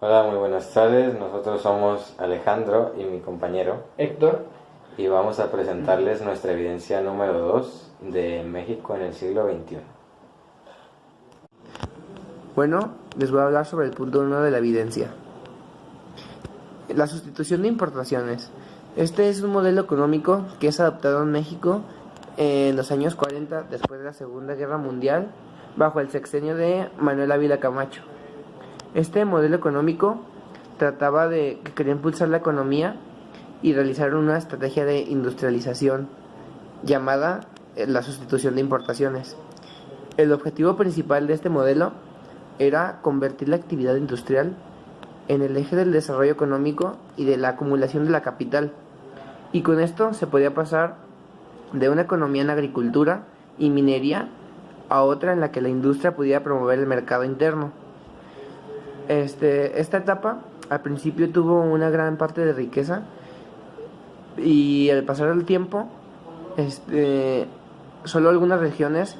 Hola, muy buenas tardes. Nosotros somos Alejandro y mi compañero Héctor. y vamos a presentarles nuestra evidencia número 2 de México en el siglo XXI. Bueno, les voy a hablar sobre el punto 1 de la evidencia. La sustitución de importaciones. Este es un modelo económico que es adoptado en México en los años 40, después de la Segunda Guerra Mundial, bajo el sexenio de Manuel Ávila Camacho. Este modelo económico trataba de que quería impulsar la economía y realizar una estrategia de industrialización llamada la sustitución de importaciones. El objetivo principal de este modelo era convertir la actividad industrial en el eje del desarrollo económico y de la acumulación de la capital, y con esto se podía pasar de una economía en agricultura y minería a otra en la que la industria pudiera promover el mercado interno. Esta etapa al principio tuvo una gran parte de riqueza y al pasar el tiempo solo algunas regiones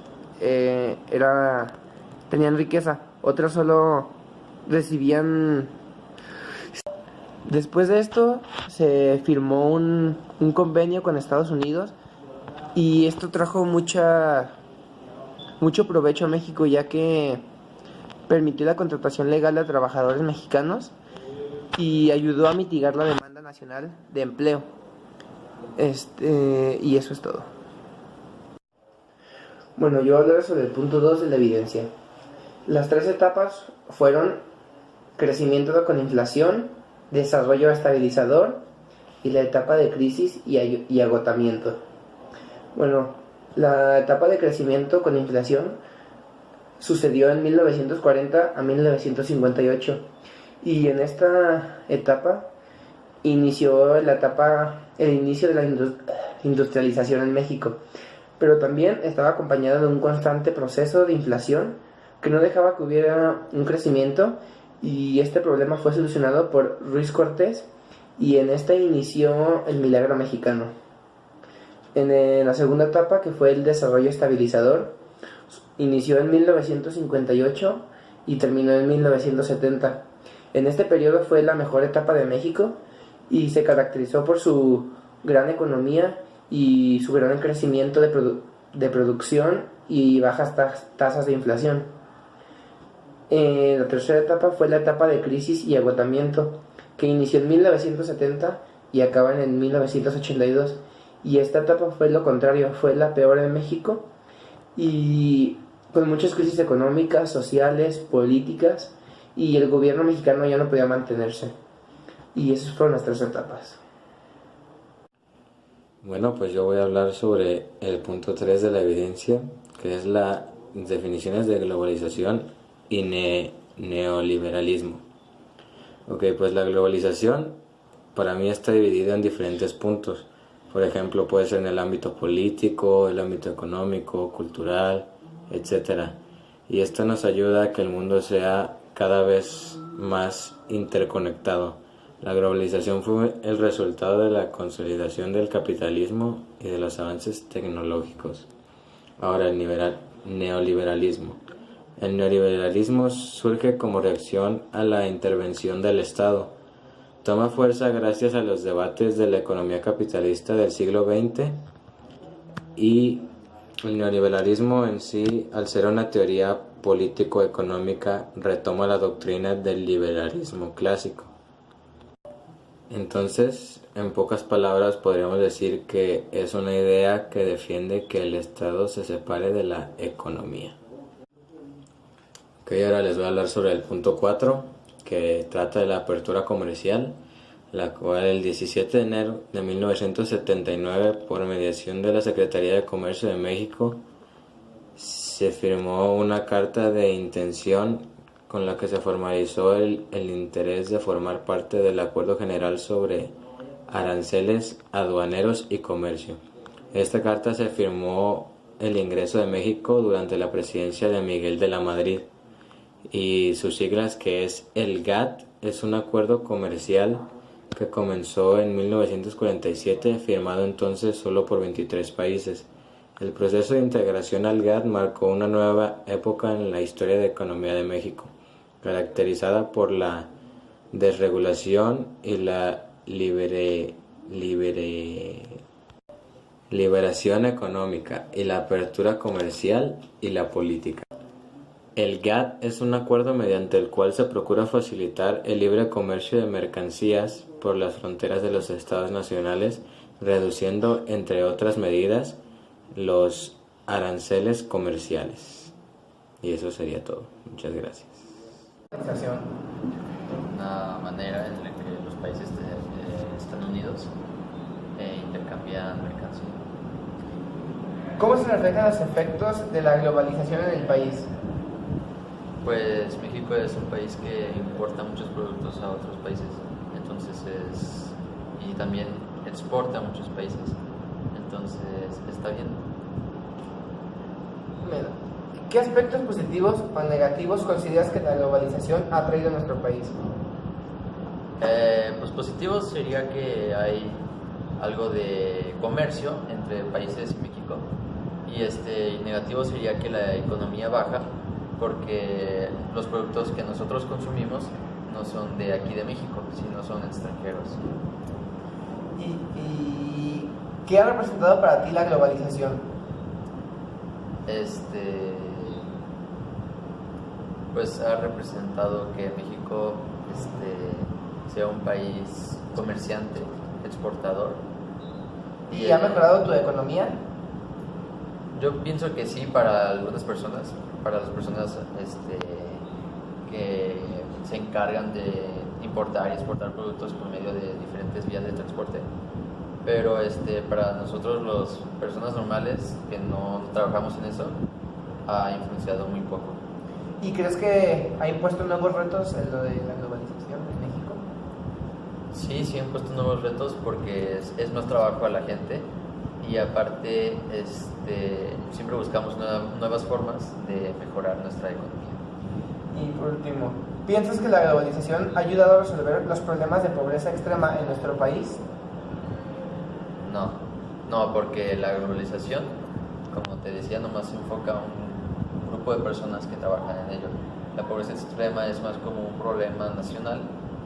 tenían riqueza, otras solo recibían. Después de esto se firmó un convenio con Estados Unidos y esto trajo mucho provecho a México, ya que permitió la contratación legal de trabajadores mexicanos y ayudó a mitigar la demanda nacional de empleo. Y eso es todo. Bueno, yo hablaré sobre el punto 2 de la evidencia. Las tres etapas fueron crecimiento con inflación, desarrollo estabilizador y la etapa de crisis y agotamiento. Bueno, la etapa de crecimiento con inflación sucedió en 1940 a 1958 y en esta etapa inició el inicio de la industrialización en México, pero también estaba acompañado de un constante proceso de inflación que no dejaba que hubiera un crecimiento, y este problema fue solucionado por Ruiz Cortés y en esta inició el milagro mexicano. En la segunda etapa, que fue el desarrollo estabilizador, inició en 1958 y terminó en 1970. En este periodo fue la mejor etapa de México y se caracterizó por su gran economía y su gran crecimiento de producción y bajas tasas de inflación. La tercera etapa fue la etapa de crisis y agotamiento, que inició en 1970 y acaba en 1982. Y esta etapa fue lo contrario, fue la peor en México y con muchas crisis económicas, sociales, políticas, y el gobierno mexicano ya no podía mantenerse. Y esas fueron las tres etapas. Bueno, pues yo voy a hablar sobre el punto 3 de la evidencia, que es las definiciones de globalización y neoliberalismo. Ok, pues la globalización para mí está dividida en diferentes puntos. Por ejemplo, puede ser en el ámbito político, el ámbito económico, cultural, etcétera. Y esto nos ayuda a que el mundo sea cada vez más interconectado. La globalización fue el resultado de la consolidación del capitalismo y de los avances tecnológicos. Ahora, el neoliberalismo. El neoliberalismo surge como reacción a la intervención del Estado. Toma fuerza gracias a los debates de la economía capitalista del siglo XX, y el neoliberalismo en sí, al ser una teoría político-económica, retoma la doctrina del liberalismo clásico. Entonces, en pocas palabras, podríamos decir que es una idea que defiende que el Estado se separe de la economía. Ok, ahora les voy a hablar sobre el punto 4, que trata de la apertura comercial, la cual el 17 de enero de 1979, por mediación de la Secretaría de Comercio de México, se firmó una carta de intención con la que se formalizó el interés de formar parte del Acuerdo General sobre Aranceles Aduaneros y Comercio. Esta carta se firmó el ingreso de México durante la presidencia de Miguel de la Madrid, y sus siglas, que es el GATT, es un acuerdo comercial que comenzó en 1947, firmado entonces solo por 23 países. El proceso de integración al GATT marcó una nueva época en la historia de economía de México, caracterizada por la desregulación y la liberación económica y la apertura comercial y la política. El GATT es un acuerdo mediante el cual se procura facilitar el libre comercio de mercancías por las fronteras de los estados nacionales, reduciendo, entre otras medidas, los aranceles comerciales. Y eso sería todo. Muchas gracias. Una manera en la que los países están unidos e intercambian mercancía. ¿Cómo se reflejan los efectos de la globalización en el país? Pues México es un país que importa muchos productos a otros países, entonces y también exporta a muchos países, entonces está bien. ¿Qué aspectos positivos o negativos consideras que la globalización ha traído a nuestro país? Pues positivos sería que hay algo de comercio entre países y México, y negativo sería que la economía baja porque los productos que nosotros consumimos no son de aquí de México, sino son extranjeros. ¿Y qué ha representado para ti la globalización? Pues ha representado que México sea un país comerciante, exportador. ¿Y ha mejorado tu economía? Yo pienso que sí, para algunas personas, para las personas que se encargan de importar y exportar productos por medio de diferentes vías de transporte. Pero para nosotros, las personas normales que no trabajamos en eso, ha influenciado muy poco. ¿Y crees que ha impuesto nuevos retos en lo de la globalización en México? Sí han puesto nuevos retos porque es más trabajo a la gente y aparte siempre buscamos nuevas formas de mejorar nuestra economía. Y por último, ¿piensas que la globalización ha ayudado a resolver los problemas de pobreza extrema en nuestro país? No, porque la globalización, como te decía, nomás se enfoca a un grupo de personas que trabajan en ello. La pobreza extrema es más como un problema nacional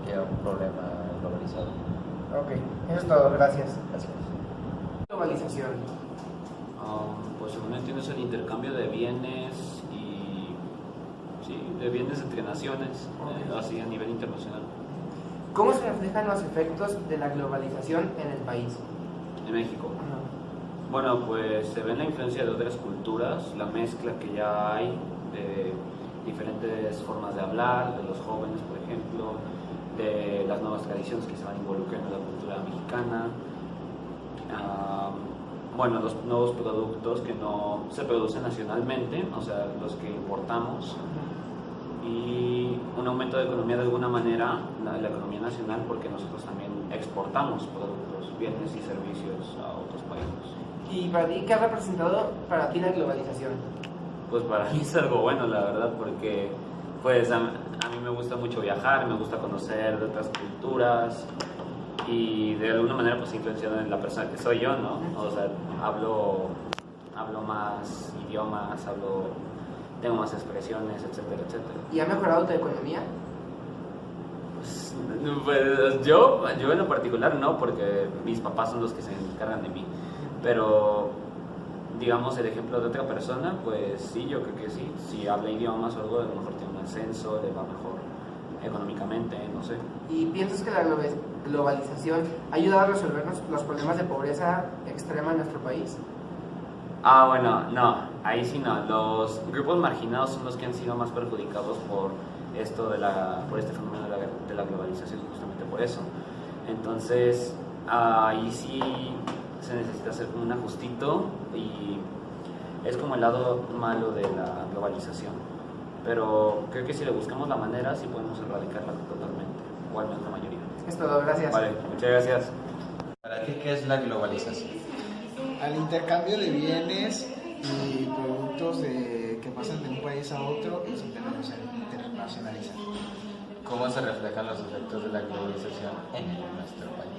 que un problema globalizado. Ok, eso es todo, gracias. Gracias. Globalización. Pues según entiendo es el intercambio de bienes de bienes entre naciones, así a nivel internacional. ¿Cómo se reflejan los efectos de la globalización en el país? En México. Bueno, pues se ve la influencia de otras culturas, la mezcla que ya hay de diferentes formas de hablar, de los jóvenes, por ejemplo, de las nuevas tradiciones que se van involucrando en la cultura mexicana. Bueno, los nuevos productos que no se producen nacionalmente, o sea, los que importamos, y un aumento de economía de alguna manera, la economía nacional, porque nosotros también exportamos productos, bienes y servicios a otros países. ¿Y para ti qué ha representado para ti la globalización? Pues para mí es algo bueno, la verdad, porque pues a mí me gusta mucho viajar, me gusta conocer de otras culturas y de alguna manera pues influenciado en la persona que soy yo, ¿no? O sea, hablo más idiomas, tengo más expresiones, etcétera, etcétera. ¿Y ha mejorado tu economía? Pues yo en lo particular no, porque mis papás son los que se encargan de mí, pero digamos el ejemplo de otra persona, pues sí, yo creo que sí, si habla idiomas o algo, a lo mejor tiene un ascenso, le va mejor económicamente, no sé. ¿Y piensas que la globalización ha ayudado a resolver los problemas de pobreza extrema en nuestro país? Bueno, no, ahí sí no. Los grupos marginados son los que han sido más perjudicados por este fenómeno de la globalización, justamente por eso. Entonces, ahí sí se necesita hacer un ajustito y es como el lado malo de la globalización. Pero creo que si le buscamos la manera, sí podemos erradicarla totalmente, o al menos la mayoría. Es todo, gracias. Vale, muchas gracias. ¿Para ti qué es la globalización? Al intercambio de bienes y productos que pasan de un país a otro y se internacionalizan. ¿Cómo se reflejan los efectos de la globalización en nuestro país?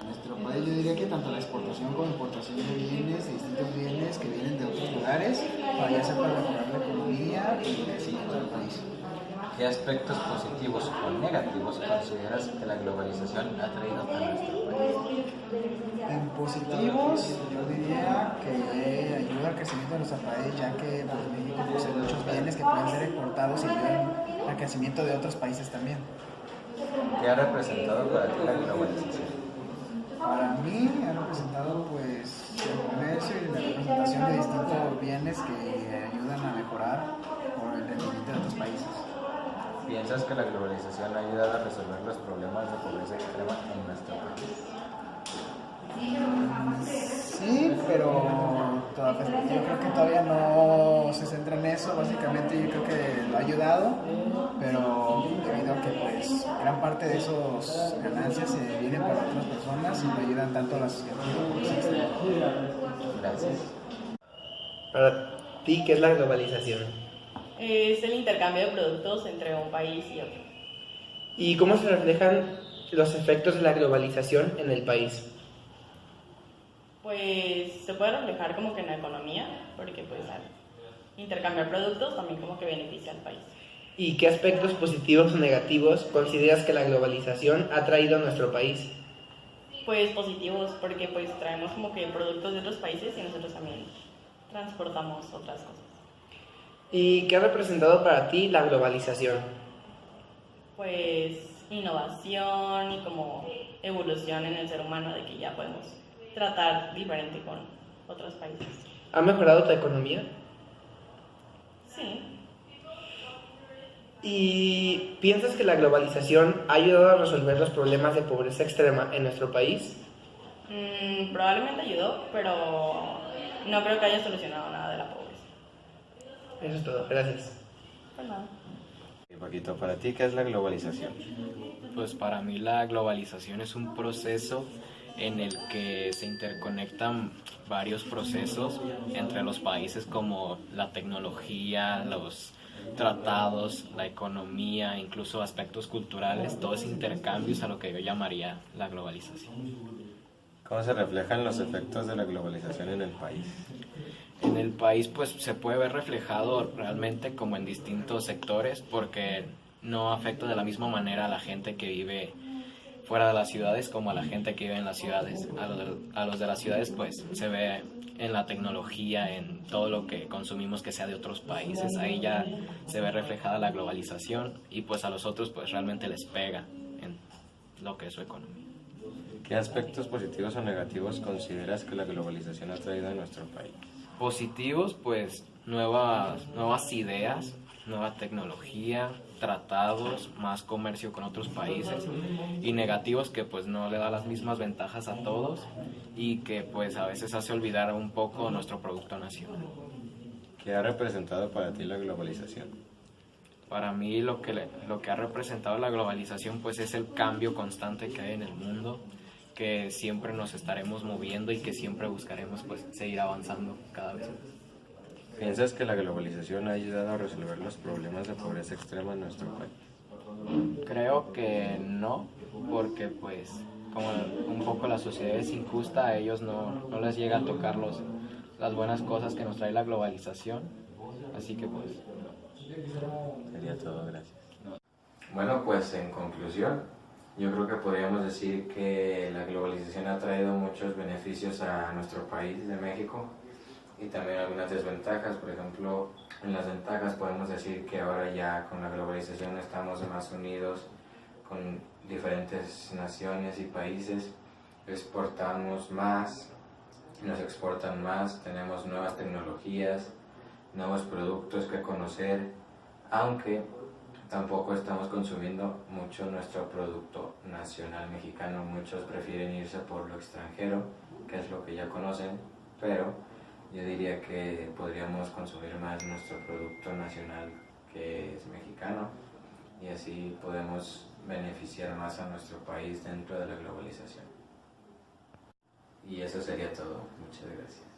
En nuestro país yo diría que tanto la exportación como importación de bienes, de distintos bienes que vienen de otros lugares, para ya sea para mejorar la economía y el crecimiento del país. ¿Qué aspectos positivos o negativos consideras que la globalización ha traído a nuestro país? En positivos, yo diría que ayuda al crecimiento de nuestro país, ya que pues, México posee muchos bienes que pueden ser exportados y ayudan al crecimiento de otros países también. ¿Qué ha representado para ti la globalización? Para mí ha representado pues el comercio y la representación de distintos bienes que ayudan a mejorar por el rendimiento de otros países. ¿Piensas que la globalización ha ayudado a resolver los problemas de pobreza extrema en nuestro país? Sí, pero yo creo que todavía no se centra en eso. Básicamente yo creo que lo ha ayudado, pero debido a que pues gran parte de esos ganancias se vienen para otras personas y no ayudan tanto a la sociedad. Gracias. Para ti, ¿qué es la globalización? Es el intercambio de productos entre un país y otro. ¿Y cómo se reflejan los efectos de la globalización en el país? Pues se puede reflejar como que en la economía, porque pues al intercambiar productos también como que beneficia al país. ¿Y qué aspectos positivos o negativos consideras que la globalización ha traído a nuestro país? Pues positivos, porque pues traemos como que productos de otros países y nosotros también transportamos otras cosas. ¿Y qué ha representado para ti la globalización? Pues innovación y como evolución en el ser humano, de que ya podemos tratar diferente con otros países. ¿Ha mejorado tu economía? Sí, ¿Y piensas que la globalización ha ayudado a resolver los problemas de pobreza extrema en nuestro país? probablemente ayudó, pero no creo que haya solucionado nada de la pobreza. Eso es todo, gracias. Pues nada. Paquito, para ti, ¿qué es la globalización? Pues para mí la globalización es un proceso en el que se interconectan varios procesos entre los países, como la tecnología, los tratados, la economía, incluso aspectos culturales. Todo ese intercambio es a lo que yo llamaría la globalización. ¿Cómo se reflejan los efectos de la globalización en el país? En el país pues se puede ver reflejado realmente como en distintos sectores, porque no afecta de la misma manera a la gente que vive fuera de las ciudades como a la gente que vive en las ciudades. A los de las ciudades pues se ve en la tecnología, en todo lo que consumimos que sea de otros países. Ahí ya se ve reflejada la globalización, y pues a los otros pues realmente les pega en lo que es su economía. ¿Qué aspectos positivos o negativos consideras que la globalización ha traído a nuestro país? Positivos, pues nuevas ideas, nueva tecnología, tratados, más comercio con otros países. Y negativos, que pues no le da las mismas ventajas a todos y que pues a veces hace olvidar un poco nuestro producto nacional. ¿Qué ha representado para ti la globalización? Para mí lo que ha representado la globalización pues es el cambio constante que hay en el mundo, que siempre nos estaremos moviendo y que siempre buscaremos pues seguir avanzando cada vez más. ¿Piensas que la globalización ha ayudado a resolver los problemas de pobreza extrema en nuestro país? Creo que no, porque pues como un poco la sociedad es injusta, a ellos no les llega a tocar las buenas cosas que nos trae la globalización, así que pues... Sería todo, gracias. Bueno, pues en conclusión, yo creo que podríamos decir que la globalización ha traído muchos beneficios a nuestro país de México y también algunas desventajas. Por ejemplo, en las ventajas podemos decir que ahora ya con la globalización estamos más unidos con diferentes naciones y países, exportamos más, nos exportan más, tenemos nuevas tecnologías, nuevos productos que conocer, aunque tampoco estamos consumiendo mucho nuestro producto nacional mexicano. Muchos prefieren irse por lo extranjero, que es lo que ya conocen, pero yo diría que podríamos consumir más nuestro producto nacional, que es mexicano, y así podemos beneficiar más a nuestro país dentro de la globalización. Y eso sería todo. Muchas gracias.